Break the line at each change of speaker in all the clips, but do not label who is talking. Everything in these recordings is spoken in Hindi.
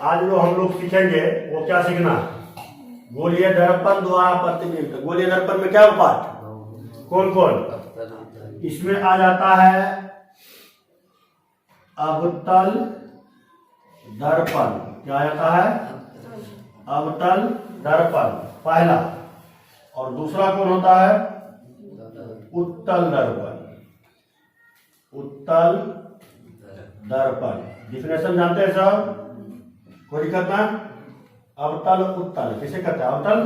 आज जो हम लोग सीखेंगे वो क्या सीखना, गोलीय दर्पण द्वारा प्रतिबिंब। गोलीय दर्पण में क्या पाठ, कौन कौन, इसमें आ जाता है अवतल दर्पण। क्या आ जाता है, अवतल दर्पण पहला, और दूसरा कौन होता है, उत्तल दर्पण। उत्तल दर्पण डिफिनेशन जानते हैं सब, कोई दिक्कत ना। अवतल उत्तल किसे कहते हैं, अवतल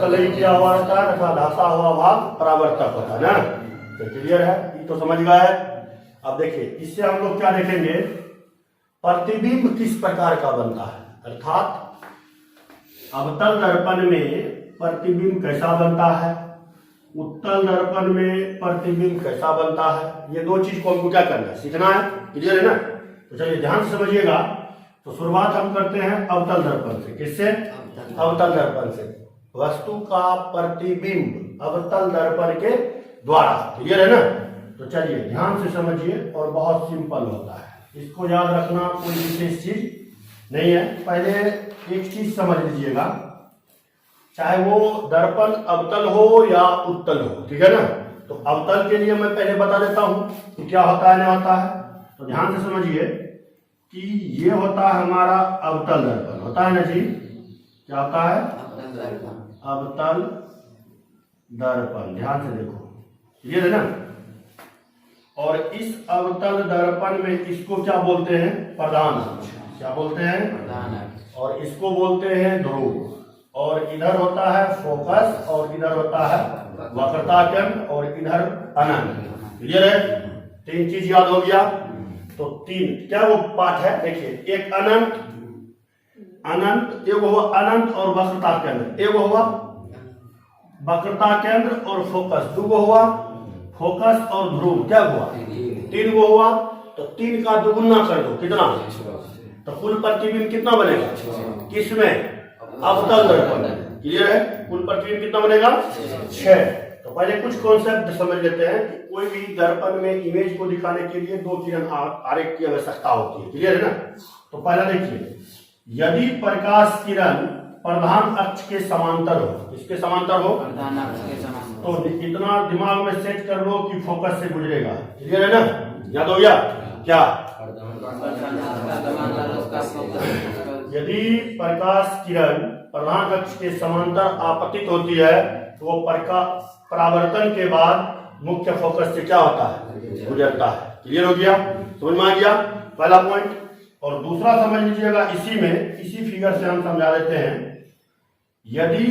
तलई किया हुआ रहता है तथा धंसा हुआ भाग परावर्तक होता है ना। तो क्लियर है, ये तो समझ गया है। अब देखिए इससे हम लोग क्या देखेंगे, प्रतिबिंब किस प्रकार का बनता है, अर्थात अवतल दर्पण में प्रतिबिंब कैसा बनता है, उत्तल दर्पण में प्रतिबिंब कैसा बनता है। ये दो चीज को हमको क्या करना है, सीखना है। क्लियर है ना। तो चलिए ध्यान से समझिएगा। तो शुरुआत हम करते हैं अवतल दर्पण से। किससे, अवतल दर्पण से। वस्तु का प्रतिबिंब अवतल दर्पण के द्वारा। क्लियर है ना। तो चलिए ध्यान से समझिए, और बहुत सिंपल होता है, इसको याद रखना कोई विशेष चीज नहीं है। पहले एक चीज समझ लीजिएगा, चाहे वो दर्पण अवतल हो या उत्तल हो, ठीक है ना। तो अवतल के लिए मैं पहले बता देता हूं कि क्या होता है, नहीं होता है। तो ध्यान से समझिए कि ये होता है हमारा अवतल दर्पण, होता है ना जी। क्या होता है, अवतल दर्पण। ध्यान से देखो, क्लियर है ना। और इस अवतल दर्पण में इसको क्या बोलते हैं, प्रधान अक्ष। क्या बोलते हैं, और इसको बोलते हैं ध्रुव। और इधर होता है फोकस, और इधर होता है वक्रता केंद्र, और इधर अनंत। क्लियर है, तीन चीज याद हो गया। तो तीन क्या वो पाठ है, देखिए एक अनंत, अनंत एक हुआ अनंत और वक्रता केंद्र, एक हुआ वक्रता केंद्र और फोकस, दो हुआ फोकस और ध्रुव, क्या हुआ तीन गो हुआ। तो तीन का दुगुना कर दो, कितना, तो कुल प्रतिबिंब कितना बनेगा, किसमें, अवतल दर्पण। क्लियर है, कुल प्रतिबिंब कितना बनेगा, 6। तो पहले कुछ कॉन्सेप्ट समझ लेते हैं कि कोई भी दर्पण में इमेज को दिखाने के लिए दो किरण आरेख की आवश्यकता होती है। क्लियर है ना। तो पहला देखिए, यदि प्रकाश किरण प्रधान अक्ष के समांतर हो, किसके समांतर हो, तो इतना दिमाग में सेट कर लो कि फोकस से गुजरेगा। क्लियर है ना, याद हो गया क्या। यदि प्रकाश किरण प्रधान अक्ष के समांतर आपतित होती है तो वो परावर्तन के बाद मुख्य फोकस से क्या होता है, गुजरता है। क्लियर हो गया, समझ में आ गया पहला पॉइंट। और दूसरा समझ लीजिएगा, इसी में इसी फिगर से हम समझा देते हैं। यदि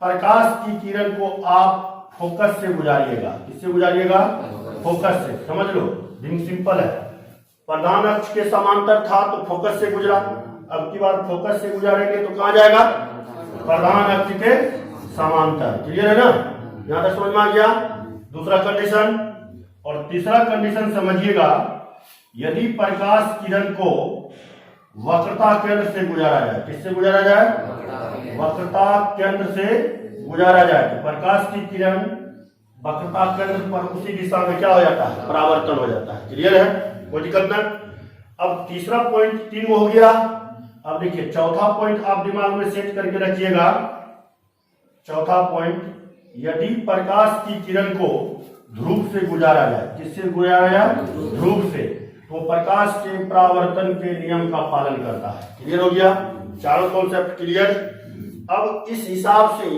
प्रकाश की किरण को आप फोकस से गुजारिएगा, किससे गुजारिएगा, फोकस से, समझ लो सिंपल है। प्रधान अक्ष के समांतर था तो फोकस से गुजरा, अब की बार फोकस से गुजारेंगे तो कहां जाएगा, प्रधान अक्ष के समांतर। क्लियर है ना, यहां तक समझ में आ गया दूसरा कंडीशन। और तीसरा कंडीशन समझिएगा, यदि प्रकाश किरण को वक्रता केंद्र से गुजारा जाए, किससे गुजारा जाए, वक्रता केंद्र से गुजारा जाए, तो प्रकाश की किरण वक्रता केंद्र पर उसी दिशा में क्या हो जाता है, परावर्तन हो जाता है। क्लियर है, कोई दिक्कत ना। अब तीसरा पॉइंट तीन हो गया। अब देखिए चौथा पॉइंट आप दिमाग में सेट करके रखिएगा। चौथा पॉइंट, यदि प्रकाश की किरण को ध्रुव से गुजारा जाए, किससे गुजारा जाए, ध्रुव से, तो प्रकाश के परावर्तन के नियम का पालन करता है। क्लियर हो गया, चारों कॉन्सेप्ट क्लियर। अब इस हिसाब से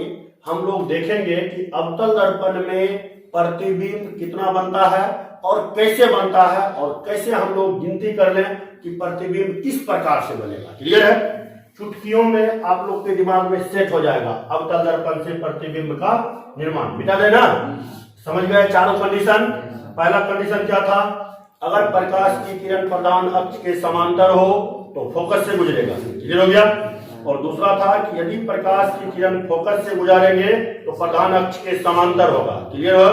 हम लोग देखेंगे कि अवतल दर्पण में प्रतिबिंब कितना बनता है और कैसे बनता है, और कैसे हम लोग गिनती कर लें कि प्रतिबिंब किस प्रकार से बनेगा। क्लियर है, चुटकियों में आप लोग के दिमाग में सेट हो जाएगा अवतल दर्पण से प्रतिबिंब का निर्माण। बिता देना, समझ गए चारों कंडीशन। पहला कंडीशन क्या था, अगर प्रकाश की किरण प्रधान अक्ष के समांतर हो तो फोकस से गुजरेगा। क्लियर हो गया। और दूसरा था कि यदि प्रकाश की किरण फोकस से गुजारेंगे तो प्रधान अक्ष के समांतर होगा। क्लियर हो।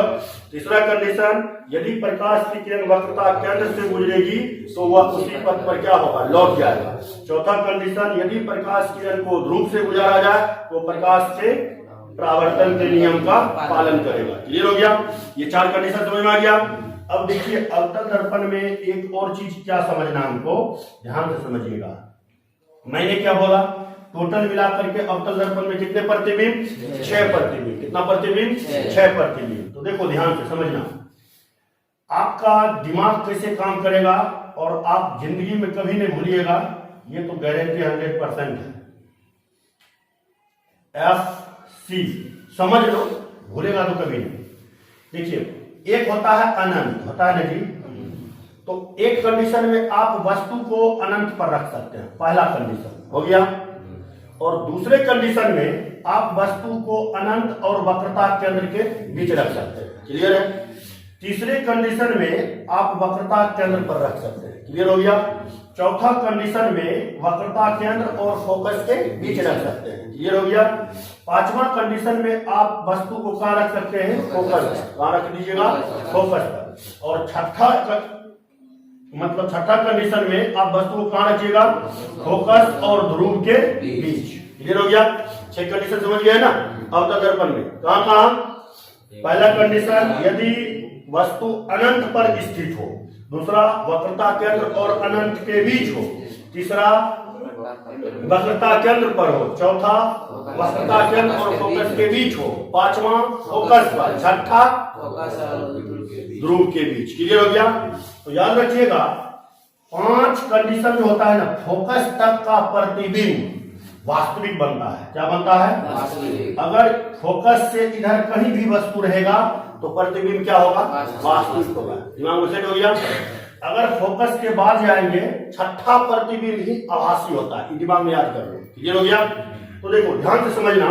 तीसरा कंडीशन, यदि प्रकाश की किरण वक्रता केंद्र से गुजरेगी तो वह उसी पथ पर क्या होगा, लौट जाएगा। चौथा कंडीशन, यदि प्रकाश किरण को ध्रुव से गुजारा जाए तो प्रकाश से परावर्तन के नियम का पालन करेगा। क्लियर हो गया, ये चार कंडीशन समझ में आ गया। अब देखिए अवतल दर्पण में एक और चीज क्या समझना हमको, ध्यान से समझिएगा। मैंने क्या बोला, टोटल मिलाकर के अवतल दर्पण में कितने प्रतिबिंब? 6 प्रतिबिंब। कितना प्रतिबिंब? 6 प्रतिबिंब। तो देखो ध्यान से समझना, आपका दिमाग कैसे काम करेगा और आप जिंदगी में कभी नहीं भूलिएगा, ये तो गारंटी 100% है। FC समझ लो, भूलेगा तो कभी नहीं। देखिए एक होता है अनंत, होता है ना जी। तो एक कंडीशन में आप वस्तु को अनंत पर रख सकते हैं, पहला कंडीशन हो गया। और दूसरे कंडीशन में आप वस्तु को अनंत और वक्रता केंद्र के बीच रख सकते हैं, क्लियर है। तीसरे कंडीशन में आप वक्रता केंद्र पर रख सकते हैं, क्लियर हो गया। चौथा कंडीशन में वक्रता केंद्र और फोकस के बीच रख सकते हैं, क्लियर हो गया। पांचवा कंडीशन में आप वस्तु को कहां रख सकते हैं? फोकस पर। कहां रख दीजिएगा? फोकस पर। और छठा कंडीशन में आप वस्तु को कहां रखिएगा? फोकस और ध्रुव के बीच, क्लियर हो गया। 6 कंडीशन समझ गए ना अवतल दर्पण में? कहां कहां? पहला कंडीशन यदि वस्तु अनंत पर स्थित हो, दूसरा वक्रता केंद्र और अनंत के बीच हो, तीसरा वक्रता केंद्र पर हो, चौथा वक्रता केंद्र और फोकस के बीच हो, पांचवा फोकस पर, छठा ध्रुव के बीच, क्लियर हो गया। तो याद रखिएगा 5 कंडीशन में होता है ना, फोकस तक का प्रतिबिंब वास्तविक बनता है। क्या बनता है? अगर फोकस से इधर कहीं भी वस्तु रहेगा तो प्रतिबिंब क्या होगा? वास्तविक होगा। दिमाग में सेट हो गया। अगर फोकस के बाद जाएंगे, छठा प्रतिबिंब ही आभासी होता है, दिमाग में याद कर लो, क्लियर हो गया। तो देखो ध्यान से समझना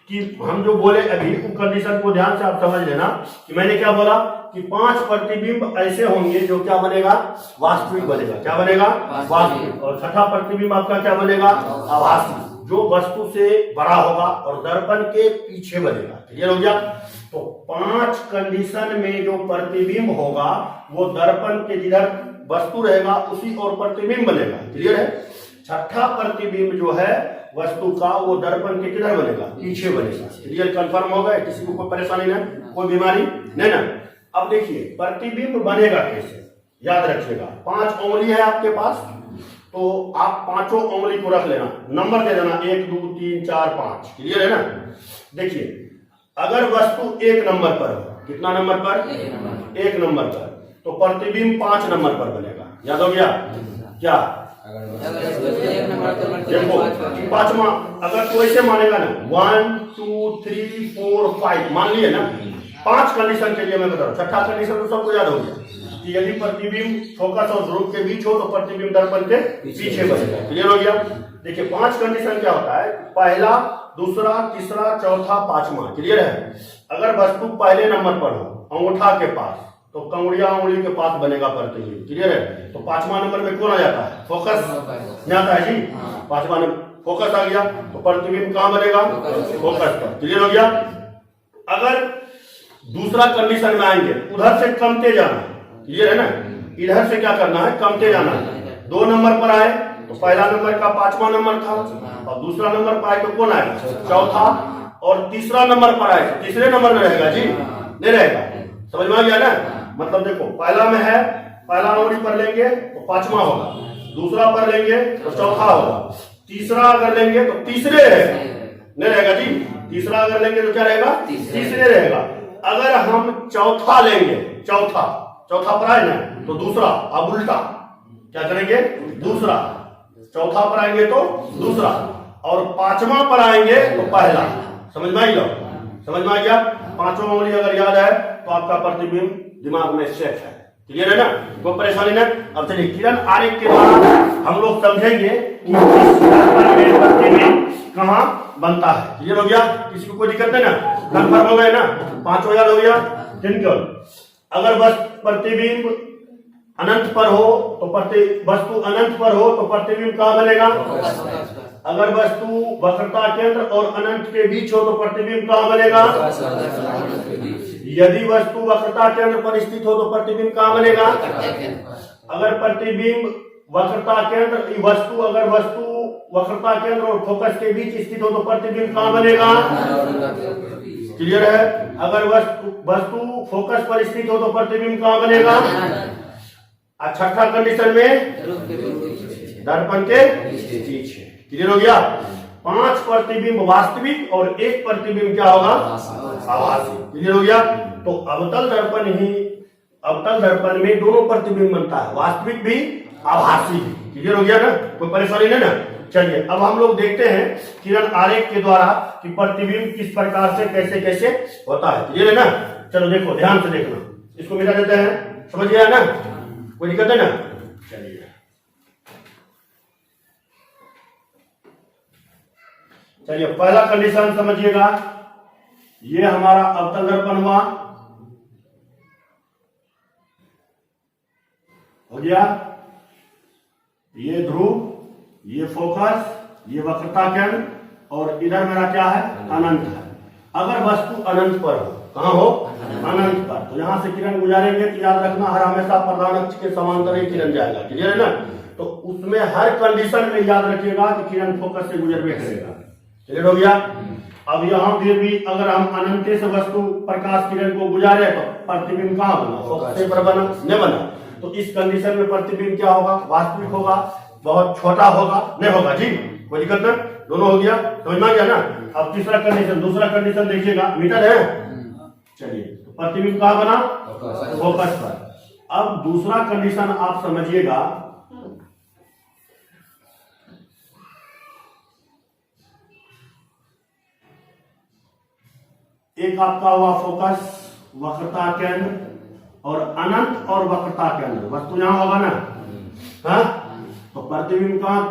कि हम जो बोले अभी उन कंडीशन को ध्यान से आप समझ लेना कि मैंने क्या बोला कि 5 प्रतिबिंब ऐसे होंगे जो क्या बनेगा? वास्तविक बनेगा। क्या बनेगा? वास्तविक। और छठा प्रतिबिंब आपका क्या बनेगा? आभासी, जो वस्तु से बड़ा होगा और दर्पण के पीछे बनेगा, क्लियर हो गया। तो 5 कंडीशन में जो प्रतिबिंब होगा वो दर्पण के जिधर वस्तु रहेगा उसी और प्रतिबिंब बनेगा, क्लियर है। छठा प्रतिबिंब जो है वस्तु का वो दर्पण के किधर बनेगा? पीछे बनेगा, क्लियर। कंफर्म हो गया? किसी को कोई परेशानी नहीं, कोई बीमारी नहीं ना। अब देखिए प्रतिबिंब बनेगा कैसे, याद रखिएगा। 5 उंगली है आपके पास, तो आप 5 उंगली को रख लेना, नंबर दे देना 1 2 3 4 5, क्लियर है ना। देखिए अगर वस्तु 1 नंबर पर हो, कितना नंबर पर? 1 नंबर पर, तो प्रतिबिंब 5 नंबर पर बनेगा, याद हो गया क्या? देखो पांचवा, अगर कोई से मानेगा ना 1 2 3 4 5 मान लिए ना, 5 कंडीशन के लिए मैं बता रहा हूं। छठा कंडीशन तो सबको याद हो गया कि यदि प्रतिबिंब फोकस और ध्रुव के बीच हो तो प्रतिबिंब दर्पण के पीछे बनेगा, क्लियर हो गया। देखिए 5 कंडीशन क्या होता है? पहला, दूसरा, तीसरा, चौथा, पांचवा, क्लियर है। अगर वस्तु पहले नंबर पर हो, अंगूठा के पास, तो कंगुड़िया उंगली के पास बनेगा प्रतिबिंब, क्लियर है। तो 5वां नंबर में कौन आ जाता है? फोकस नहीं आता है जी। 5वां नंबर फोकस आ गया तो प्रतिबिंब कहां बनेगा? फोकस पर, क्लियर हो गया। अगर दूसरा कंडीशन में आएंगे, उधर से कमते जाना, क्लियर है ना। इधर से क्या करना है? कमते जाना है। 2 नंबर पर आए तो पहला नंबर का 5वां नंबर था, और दूसरा नंबर पर आए तो कौन आएगा? चौथा। और तीसरा नंबर पर आए तो तीसरे नंबर में रहेगा जी, नहीं रहेगा। समझ में आ गया ना। मतलब देखो पहला में है, पहला उंगली पर लेंगे तो 5वां होगा, दूसरा पर लेंगे तो चौथा होगा, तीसरा अगर लेंगे तो तीसरे रहेगा, नहीं रहेगा जी। तीसरा अगर लेंगे तो क्या रहेगा? तीसरे रहेगा। अगर हम चौथा लेंगे, चौथा पर आए ना तो दूसरा, अब उल्टा क्या करेंगे? दूसरा। चौथा पर आएंगे तो दूसरा, और 5वां पर आएंगे तो पहला। समझ में आई? लो समझ में आ गया। 5वां उंगली अगर याद है तो आपका प्रतिबिंब दिमाग में सेट है, क्लियर है ना, कोई परेशानी नहीं। अब चलिए किरण आरेख के द्वारा हम लोग समझेंगे कि प्रतिबिंब कहां बनता है, क्लियर हो गया। किसी को कोई दिक्कत नहीं ना? कंफर्म हो गए ना? 5 याद हो गया। अगर बस प्रतिबिंब अनंत पर हो तो वस्तु अनंत पर हो तो प्रतिबिंब कहां बनेगा? अगर वस्तु वक्रता केंद्र और अनंत के बीच हो तो प्रतिबिंब कहां बनेगा? यदि वस्तु वक्रता केंद्र पर स्थित हो तो प्रतिबिंब कहां बनेगा? अगर प्रतिबिंब वक्रता केंद्र, अगर वस्तु वक्रता केंद्र और फोकस के बीच स्थित हो तो प्रतिबिंब कहां बनेगा? क्लियर है? अगर वस्तु फोकस पर स्थित हो तो प्रतिबिंब कहाँ बनेगा? छठा कंडीशन में दर्पण के पीछे। क्लियर हो गया? 5 प्रतिबिंब वास्तविक और 1 प्रतिबिंब क्या होगा? आभासी। क्लियर हो गया? तो अवतल दर्पण में दोनों प्रतिबिंब बनता है, वास्तविक भी आभासी भी। क्लियर हो गया ना? कोई परेशानी नहीं ना? चलिए अब हम लोग देखते हैं किरण आरेख के द्वारा कि प्रतिबिंब किस प्रकार से कैसे कैसे होता है। क्लियर है ना? चलो देखो, ध्यान से देखना, इसको मिटा देते हैं। समझ गया ना? कोई दिक्कत है ना? चलिए पहला कंडीशन समझिएगा। ये हमारा अवतल दर्पण हुआ, हो गया। ये ध्रुव, ये फोकस, ये वक्रता केंद्र, और इधर मेरा क्या है? अनंत है। अगर वस्तु अनंत पर हो, कहां हो? अनंत पर, तो यहां से किरण गुजारेंगे तो याद रखना हर हमेशा प्रधान अक्ष के समांतर ही किरण जाएगा। क्लियर है ना? तो उसमें हर कंडीशन में याद रखिएगा कि किरण फोकस से गुजरबे करेगा। क्लियर हो गया? अब यहाँ फिर भी अगर हम अनंत से वस्तु प्रकाश किरण को गुजारे तो प्रतिबिंब कहाँ बना? फोकस से पर बना, नहीं बना। तो इस कंडीशन में प्रतिबिंब क्या होगा? वास्तविक होगा, बहुत छोटा होगा, नहीं होगा जी? कोई दिक्कत नहीं? दोनों हो गया, समझ में आ गया ना? अब तीसरा कंडीशन, दूसरा कंडीशन देखिएगा, मीटर है। चलिए तो प्रतिबिंब कहाँ बना? फोकस पर। अब दूसरा कंडीशन आप समझिएगा, एक आपका हुआ फोकस, वक्रता केंद्र, और अनंत और वक्रता केंद्र, वस्तु यहां होगा ना? हाँ, तो प्रतिबिंब कहां?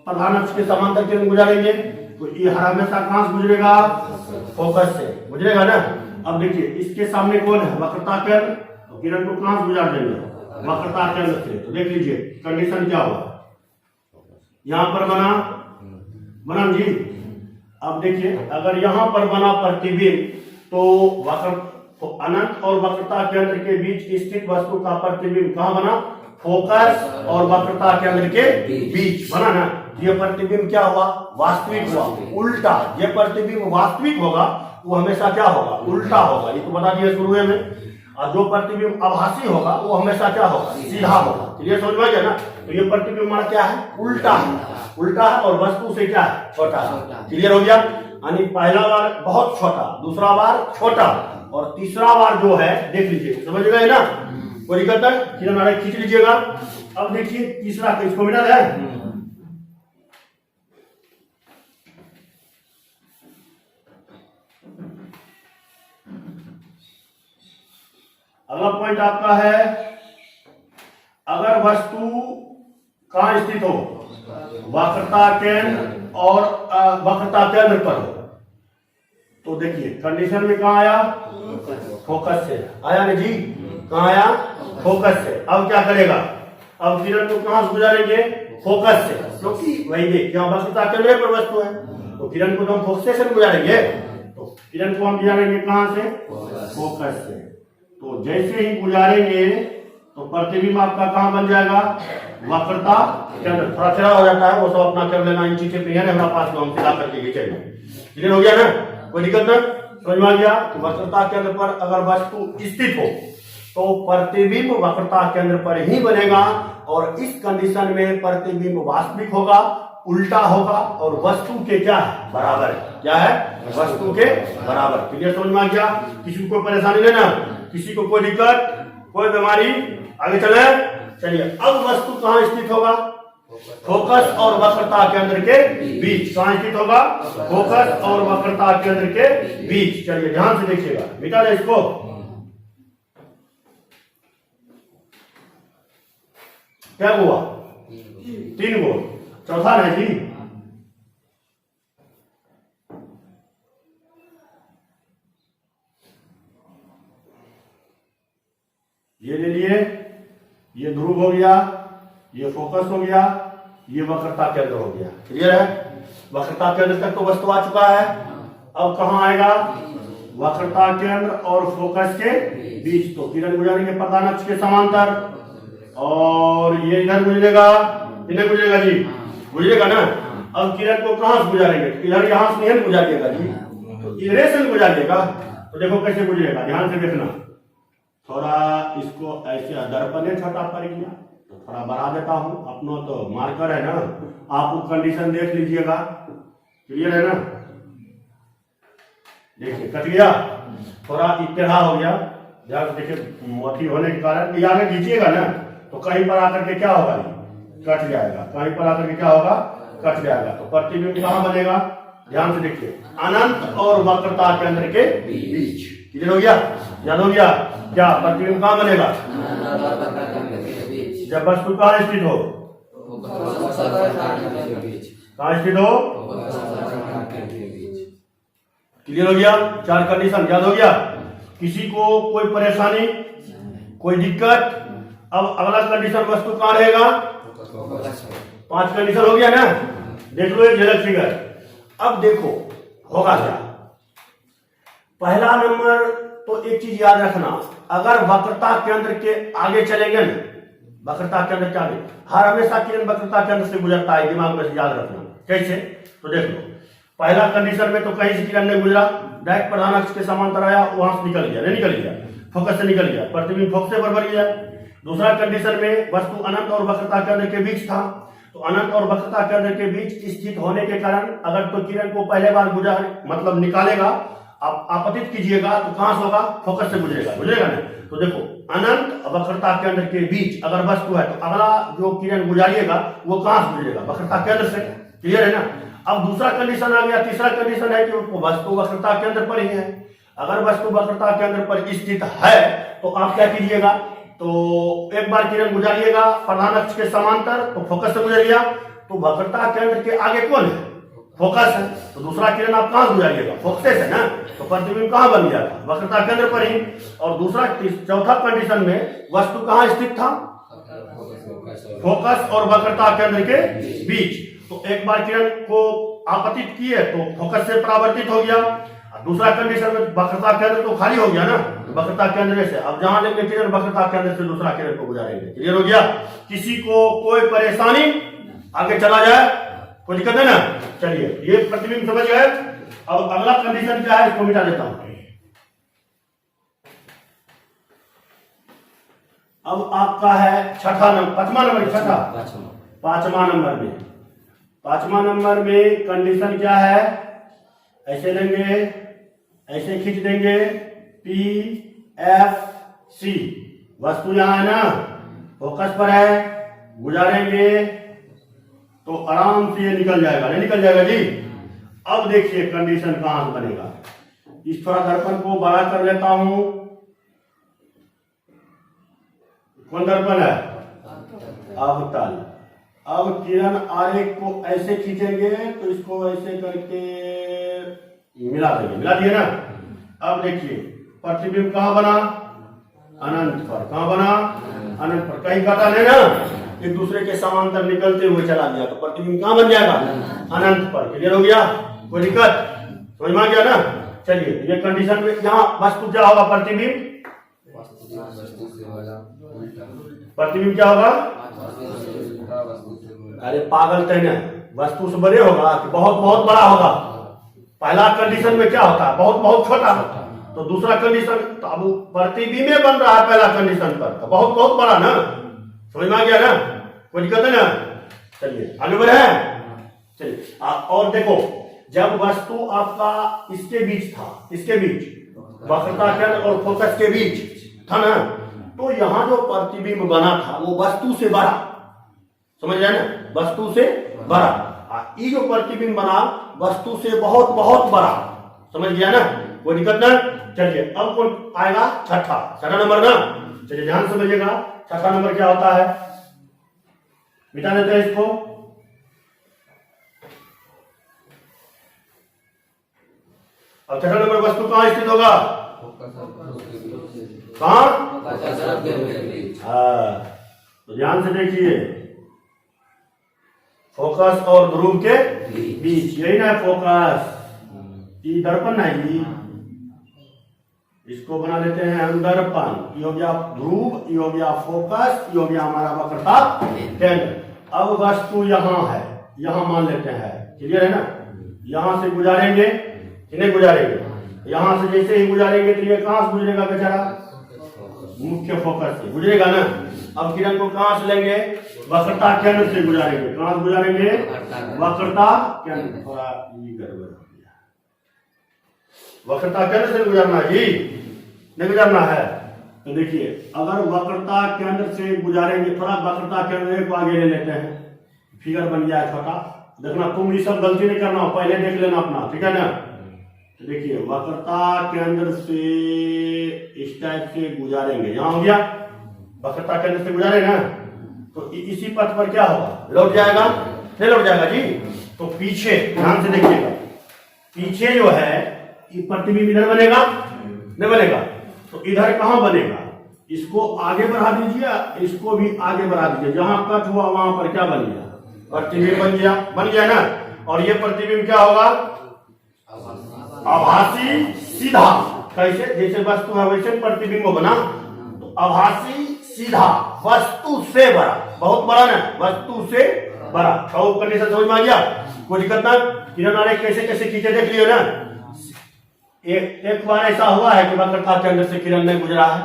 प्रधान अक्ष के समांतर किरण गुजारेंगे, तो ये हर हमेशा कहां से गुजरेगा? फोकस से गुजरेगा ना? अब देखिए इसके सामने कौन है? वक्रता केंद्र, तो किरण को कहां से गुजार देंगे? वक्रता केंद्र से। तो देख लीजिए कंडीशन क्या हुआ, यहां पर बना जी। अब देखिए अगर यहां पर बना प्रतिबिंब तो अनंत और वक्रता केंद्र के बीच स्थित वस्तु का प्रतिबिंब कहां बना? फोकस और वक्रता केंद्र के बीच बना ना? ये प्रतिबिंब क्या हुआ? वास्तविक हुआ। उल्टा, ये प्रतिबिंब वास्तविक होगा वो हमेशा क्या होगा? उल्टा होगा। ये तो बता दिया शुरू में। और जो प्रतिबिंब आभासी होगा वो हमेशा क्या होगा? सीधा होगा। क्लियर समझ में आ गया ना? तो ये प्रतिबिंब हमारा क्या है? उल्टा है। उल्टा है और वस्तु से क्या है? छोटा है। क्लियर हो गया? यानी पहला बार बहुत छोटा, दूसरा बार छोटा, और तीसरा बार जो है देख लीजिए, समझ गए ना? कोई दिक्कत है? किरण आरेख खींच लीजिएगा। अब देखिए तीसरा, इसको मिला है। अगला पॉइंट आपका है, अगर वस्तु कहां स्थित हो? वक्रता केंद्र और वक्रता केंद्र पर हो, तो देखिए कंडीशन में कहां आया? फोकस से आया ना जी? कहां आया? फोकस से। अब क्या करेगा? अब किरण को कहां से गुजारेंगे? फोकस से, क्योंकि वही देख यहाँ वक्रता केंद्र पर वस्तु है, तो किरण को तो हम फोकस से गुजारेंगे। तो किरण को हम गुजारेंगे कहां से? फोकस से। तो जैसे ही गुजारेंगे तो प्रतिबिंब आपका कहां बन जाएगा? वक्रता केंद्र। थोड़ा चढ़ा हो जाता है, वो सब अपना कर लेना, इन चीजें पे है ना हमारे पास, हम सिला करके ये चलिए। क्लियर हो गया ना? कोई दिक्कत नहीं? समझ में आ गया? वक्रता केंद्र पर अगर वस्तु स्थित हो तो प्रतिबिंब वक्रता केंद्र पर ही बनेगा, और इस कंडीशन में प्रतिबिंब वास्तविक होगा, उल्टा होगा, और वस्तु के क्या है? बराबर है। क्या है? वस्तु के बराबर। क्लियर समझ में आ गया? किसी को कोई परेशानी नहीं ना? किसी को कोई दिक्कत, कोई बीमारी? आगे चले। चलिए अब वस्तु कहां स्थित होगा? फोकस और वक्रता केंद्र के बीच। कहां स्थित होगा? फोकस और वक्रता केंद्र के बीच। चलिए ध्यान से देखिएगा, मिटा दे इसको। क्या हुआ? 3 गो, चौथा है जी। ये ले लिए, ये ध्रुव हो गया, ये फोकस हो गया, ये वक्रता केंद्र हो गया। क्लियर है? वक्रता केंद्र तक तो वस्तु आ चुका है। अब कहां आएगा? वक्रता केंद्र और फोकस के बीच। तो किरण गुजारेंगे प्रधान अक्ष के समांतर, और ये इधर गुजरेगा, इधर गुजरेगा जी, गुजरेगा ना? अब किरण को कहां से गुजारेंगे? इधर यहां से नहीं गुजारिएगा जी, तो इधर से गुजारिएगा। तो देखो कैसे गुजरेगा, ध्यान से देखना। थोड़ा इसको ऐसे दर्पण ने छोटा पड़ गया तो थोड़ा बढ़ा देता हूं, अपना तो मार्कर है ना, आप वो कंडीशन देख लीजिएगा, क्लियर है ना। देखिए कट गया, थोड़ा टेढ़ा हो गया, ध्यान से देखिए। मोटी होने के कारण ये आगे खींचिएगा ना तो कहीं पर आकर के क्या होगा, कट जाएगा, कहीं पर आकर के क्या होगा, कट जाएगा। तो प्रतिबिंब कहां बनेगा, ध्यान से देखिए, अनंत और वक्रता केंद्र के बीच। क्लियर हो गया, याद हो गया क्या, प्रतिबिंब कहां बनेगा, जब वस्तु कहां स्थित हो, कहां स्थित हो, क्लियर हो गया। 4 कंडीशन याद हो गया। किसी को कोई परेशानी, कोई दिक्कत, अब अगला कंडीशन वस्तु कहां रहेगा, 5 कंडीशन हो गया ना। देख लो ये झलक फिगर। अब देखो होगा क्या, पहला नंबर तो एक चीज याद रखना, अगर वक्रता केंद्र के आगे चलेंगे ना, वक्रता केंद्र के आगे, हर हमेशा किरण वक्रता केंद्र से गुजरता है, दिमाग में याद रखना। कैसे, तो देख लो, पहला कंडीशन में तो कहीं से किरण नहीं गुजरा, डायरेक्ट प्रधान अक्ष के समांतर आया, वहां से निकल गया, नहीं निकल गया, फोकस से निकल गया, प्रतिबिंब फोकस से बराबर गया। दूसरा कंडीशन में वस्तु अनंत और वक्रता केंद्र के बीच था, तो अनंत और वक्रता केंद्र के बीच स्थित होने के कारण अगर तो किरण को पहले बार गुजर मतलब निकालेगा, आप आपतित कीजिएगा तो कहां से होगा, फोकस से गुजरेगा, गुजरेगा ना। तो देखो अनंत वक्रता केंद्र के बीच अगर वस्तु है तो अगला जो किरण गुजारिएगा वो कहां से गुजरेगा, वक्रता केंद्र से। क्लियर है ना। अब दूसरा कंडीशन आ गया, तीसरा कंडीशन है कि वस्तु वक्रता केंद्र पर ही है। अगर वस्तु वक्रता केंद्र पर स्थित है तो आप क्या कीजिएगा, तो एक बार किरण गुजारिएगा प्रधान अक्ष के समांतर, तो फोकस से गुजर गया, तो वक्रता केंद्र के आगे कौन है, फोकस है, तो दूसरा किरण आप कहां गुजारिएगा, फोकस है ना, तो प्रतिबिंब कहां बन गया, वक्रता केंद्र पर ही। और दूसरा चौथा कंडीशन में वस्तु कहां स्थित था, फोकस और वक्रता केंद्र के बीच, तो एक बार किरण को आपतित किए तो फोकस से परावर्तित हो गया। दूसरा कंडीशन में वक्रता केंद्र तो खाली हो गया ना, वक्रता केंद्र से अब जहां लेंगे किरण वक्रता केंद्र से दूसरा किरण को गुजारेंगे। क्लियर हो गया। किसी को कोई परेशानी, आगे चला जाए, कोई दिक्कत है ना। चलिए ये प्रतिबिंब समझ गए। अब अगला कंडीशन क्या है, इसको मिटा देता हूं। अब आपका है छठा नंबर, पांचवा नंबर, छठा पांचवा नंबर में कंडीशन क्या है, ऐसे लेंगे, ऐसे खींच देंगे, पी एफ सी, वस्तु यहां है ना, फोकस पर है, गुजारेंगे तो आराम से ये निकल जाएगा, नहीं निकल जाएगा जी। अब देखिए कंडीशन कहां से बनेगा, इस थोड़ा दर्पण को बड़ा कर लेता हूं, कौन दर्पण है, अवतल। अब किरण आरेख को ऐसे खींचेंगे तो इसको ऐसे करके मिला देंगे, मिला दिए ना। अब देखिए प्रतिबिंब कहां बना, अनंत पर, कहां बना, अनंत पर, कहीं कटा नहीं ना, एक दूसरे के समांतर निकलते हुए चला गया, तो प्रतिबिंब कहां बन जाएगा, अनंत पर। क्लियर हो गया, कोई दिक्कत, समझ में आ गया ना। चलिए ये कंडीशन में यहाँ वस्तु क्या होगा, प्रतिबिंब, प्रतिबिंब क्या होगा, अरे पागल कहना, वस्तु से बड़े होगा कि बहुत बहुत बड़ा होगा। पहला कंडीशन में क्या होता है, बहुत बहुत छोटा, तो दूसरा कंडीशन तो अब प्रतिबिंब में बन रहा है पहला कंडीशन पर, तो बहुत बहुत बड़ा ना, समझ में आ गया ना, कोई दिक्कत है ना। चलिए आगे बढ़े, चलिए और देखो, जब वस्तु आपका इसके बीच था, इसके बीच वक्रता केंद्र और फोकस के बीच था ना, तो यहां जो प्रतिबिंब बना था वो वस्तु से बड़ा, समझ रहे ना, वस्तु से बड़ा। ये जो प्रतिबिंब बना वस्तु से बहुत बहुत बड़ा, समझ गया ना, कोई दिक्कत ना। चलिए अब कौन आएगा, छठा नंबर ना। चलिए ध्यान समझिएगा, छठा नंबर क्या होता है, मिटा देते हैं इसको। अब छठा नंबर वस्तु कहां स्थित होगा, कहां, तो ध्यान से देखिए, फोकस और ध्रुव के बीच, यही ना फोकस, ये दर्पण है, इसको बना लेते हैं हम दर्पण, ये हो गया ध्रुव, ये हो गया फोकस, ये हो गया हमारा वक्रता केंद्र। अब वस्तु यहां है, यहां मान लेते हैं, क्लियर है ना, यहां से गुजारेंगे, किन्हें गुजारेंगे, यहां से जैसे ही गुजारेंगे तो ये कहां से गुजरेगा बेचारा, मुख्य फोकस से गुजरेगा ना। अब किरण को कहां से लेंगे, वक्रता केंद्र से गुजारेंगे। कहां से गुजारेंगे, वक्रता केंद्र। थोड़ा ये गड़बड़ हो गया, वक्रता केंद्र से गुजरना है जी, नहीं गुजरना है। तो देखिए अगर वक्रता केंद्र से गुजारेंगे, थोड़ा वक्रता केंद्र को आगे ले लेते हैं, फिगर बन गया है छोटा। देखना तुम ये सब गलती नहीं करना, पहले देख लेना अपना, ठीक है ना। तो देखिए वक्रता केंद्र से इस टाइप से गुजारेंगे, यहां हो गया, वक्रता केंद्र से गुजारे ना, तो इसी पथ पर क्या होगा, लौट जाएगा, नहीं लौट जाएगा जी। तो पीछे ध्यान से देखिएगा, पीछे जो है ये प्रतिबिंब इधर बनेगा, नहीं बनेगा, तो इधर कहां बनेगा, इसको आगे बढ़ा दीजिए, इसको भी आगे बढ़ा दीजिए, जहां कट हुआ वहां पर क्या बन गया, प्रतिबिंब बन गया ना। और ये प्रतिबिंब क्या होगा, आभासी सीधा। कैसे, जैसे वस्तु है वैसे प्रतिबिंब बना, तो आभासी सीधा, वस्तु से बड़ा, बहुत बड़ा ना, वस्तु से बड़ा। तो कंडीशन समझ में आ गया, कोई दिक्कत ना। किरण आरेख कैसे कैसे खींचे देख लियो ना। एक बार ऐसा हुआ है कि वक्रता केंद्र से किरण नहीं गुजरा है,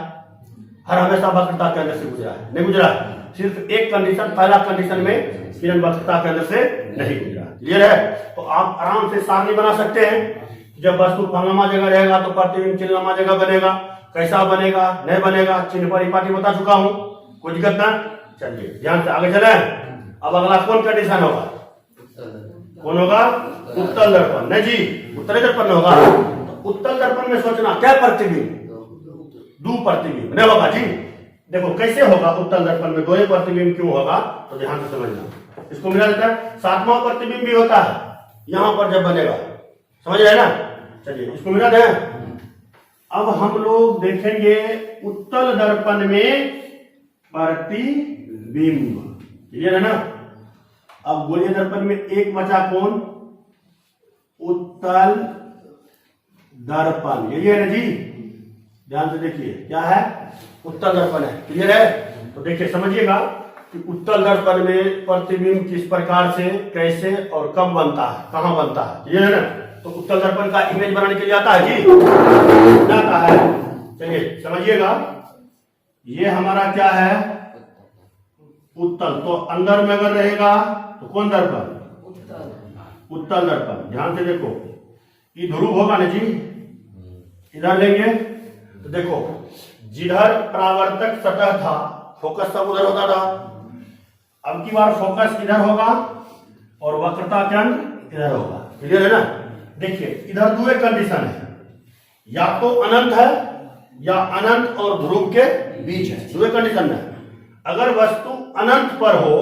हर हमेशा वक्रता केंद्र से गुजरा है, नहीं गुजरा है। सिर्फ एक कंडीशन, पहला कंडीशन में किरण वक्रता केंद्र से नहीं गुजरा। क्लियर है। तो आप आराम से सारणी बना सकते हैं। जब वस्तु फलनामा जगह रहेगा तो प्रतिबिंब चिन्हनामा जगह बनेगा। कैसा बनेगा, नहीं बनेगा, चिन्ह परिपाटी बता चुका हूं, कोई दिक्कत ना। चलिए ध्यान से आगे चले। अब अगला कौन कंडीशन होगा, कौन होगा, उत्तल दर्पण। नहीं जी, उत्तरी दर्पण होगा। तो उत्तल दर्पण में सोचना क्या प्रतिबिंब, दो प्रतिबिंब नहीं होगा जी। देखो कैसे होगा उत्तल दर्पण में दो प्रतिबिंब क्यों होगा, तो ध्यान से समझना। इसको मिला जाता है, सातवां प्रतिबिंब भी होता है यहां पर जब बनेगा, समझ रहे ना। चलिए इसको मिला दें। अब हम लोग देखेंगे उत्तल दर्पण में प्रतिबिंब, क्लियर है ना। अब गोलीय दर्पण में एक बचा कौन, उत्तल दर्पण, यही है ना जी। ध्यान से देखिए क्या है, उत्तल दर्पण है, क्लियर है। तो देखिए समझिएगा कि उत्तल दर्पण में प्रतिबिंब किस प्रकार से, कैसे और कब बनता है, कहां बनता है, क्लियर है ना। तो उत्तल दर्पण का इमेज बनाने के लिए आता है जी, आता है। चलिए समझिएगा, ये हमारा क्या है, उत्तल। तो अंदर में अगर रहेगा तो कौन दर्पण, उत्तल दर्पण। ध्यान से देखो, ये ध्रुव होगा ना जी, इधर लेंगे तो देखो जिधर परावर्तक सतह था फोकस सब उधर होता था, अब की बार फोकस इधर होगा और वक्रता केंद्र इधर होगा, क्लियर है ना। देखिए इधर दो एक कंडीशन है, या तो अनंत है या अनंत और ध्रुव के बीच है, दो कंडीशन है। अगर वस्तु अनंत पर हो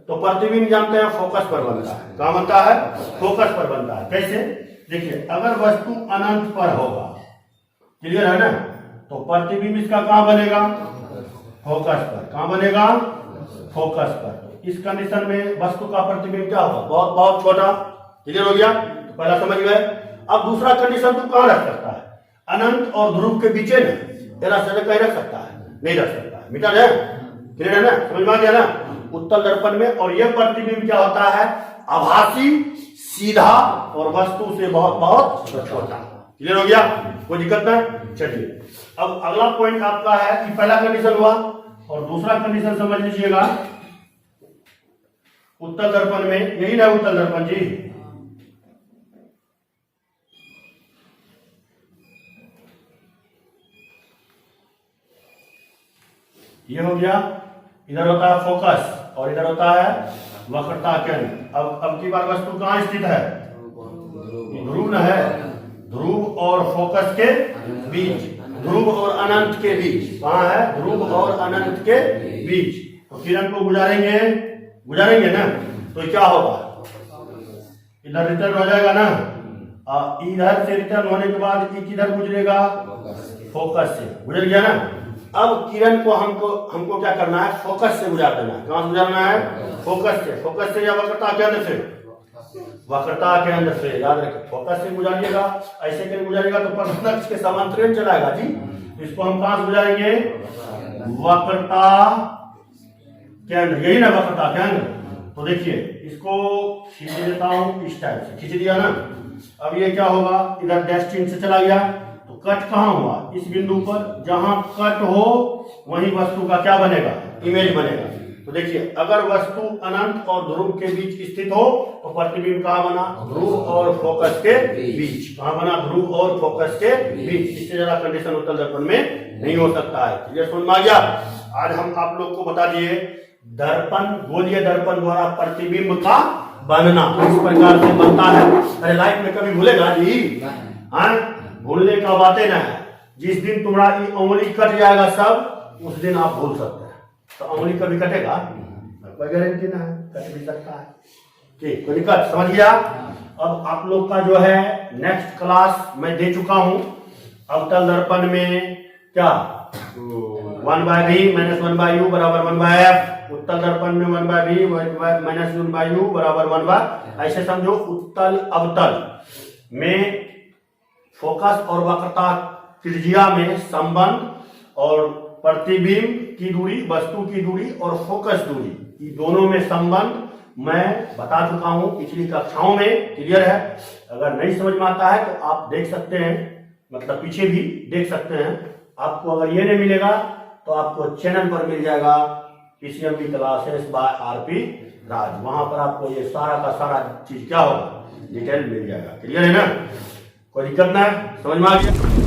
तो प्रतिबिंब जानते हैं फोकस पर बनता है, कहां बनता है, फोकस पर बनता है। कैसे, देखिए अगर वस्तु अनंत पर होगा, क्लियर है ना, तो प्रतिबिंब इसका कहां बनेगा, फोकस पर। कहां बनेगा, फोकस पर। इस कंडीशन में वस्तु का प्रतिबिंब क्या होगा, बहुत बहुत छोटा, क्लियर हो गया। तो पहला समझ गए। अब दूसरा कंडीशन तो कहां रख सकता है, अनंत और ध्रुव के बीच में, तेरा से कहीं रख सकता है, नहीं रख सकता है, मीटर है, क्लियर है ना, समझ में आ गया ना। उत्तल दर्पण में, और यह प्रतिबिंब क्या होता है, आभासी, सीधा और वस्तु से बहुत बहुत छोटा, क्लियर हो गया, कोई दिक्कत ना। चलिए अब अगला पॉइंट आपका है कि पहला कंडीशन हुआ और दूसरा कंडीशन समझ लीजिएगा। उत्तल दर्पण में, यही ना उत्तल दर्पण जी, ये हो गया, इधर होता है फोकस और इधर होता है वक्रता केंद्र। अब की बार वस्तु कहां स्थित है, ध्रुव न है, ध्रुव और फोकस के बीच, ध्रुव और अनंत के बीच, कहां है, ध्रुव और अनंत के बीच। तो किरण को गुजारेंगे ना, तो क्या होगा, इधर रिटर्न हो जाएगा ना, इधर से रिटर्न होने के बाद किधर गुजरेगा, फोकस से गुजर गया ना। अब किरण को हमको क्या करना है, फोकस से गुजार देना है। कहां से गुजारना है, फोकस से। फोकस से या वक्रता केंद्र से, वक्रता केंद्र से, याद रखिए फोकस से गुजारिएगा। ऐसे कहीं गुजारिएगा तो प्रश्न के समांतर चलाएगा जी। इसको हम कहां से गुजारेंगे, वक्रता केंद्र, यही ना वक्रता केंद्र, तो देखिए इसको खींच देता हूं इस टाइप से, खींच दिया ना। अब ये क्या होगा, इधर डेस्टिन से चला गया, तो कट कहाँ हुआ, इस बिंदु पर। जहां कट हो वहीं वस्तु का क्या बनेगा, इमेज बनेगा। तो देखिए अगर वस्तु अनंत और ध्रुव के बीच स्थित हो तो प्रतिबिंब कहाँ बना, ध्रुव और फोकस के बीच। कहाँ बना, ध्रुव और फोकस के बीच। इससे ज्यादा कंडीशन उत्तल दर्पण में नहीं हो सकता है। ये समझ में आ गया। आज हम आप लोग को बता दिए दर्पण, गोलीय दर्पण द्वारा प्रतिबिंब का बनना इस प्रकार से बनता है। अरे लाइफ में कभी भूलेगा जी, हाँ भूलने का बातें ना है। जिस दिन तुम्हारी उंगली कट जाएगा सब, उस दिन आप भूल सकते हैं। तो उंगली कभी कटेगा, कोई गारंटी ना है, कट भी सकता है। ठीक, कोई दिक्कत, समझ गया। अब आप लोग का जो है नेक्स्ट क्लास मैं दे चुका हूं। अवतल दर्पण में क्या 1/v माइनस 1/u बराबर 1/f। उत्तल दर्पण में 1/v माइनस 1/u बराबर 1/, ऐसे समझो। उत्तल अवतल में फोकस और वक्रता त्रिज्या में संबंध, और प्रतिबिंब की दूरी, वस्तु की दूरी और फोकस दूरी, ये दोनों में संबंध मैं बता चुका हूं पिछली कक्षाओं में। क्लियर है। अगर नहीं समझ में आता है तो आप देख सकते हैं, मतलब पीछे भी देख सकते हैं। आपको अगर ये नहीं मिलेगा तो आपको चैनल पर मिल जाएगा पीसीएमबी क्लासेस बाय आरपी राज। वहां पर आपको ये सारा का सारा चीज क्या होगा, डिटेल मिल जाएगा। क्लियर है ना, कोई दिक्कत ना है, समझ में आ गया।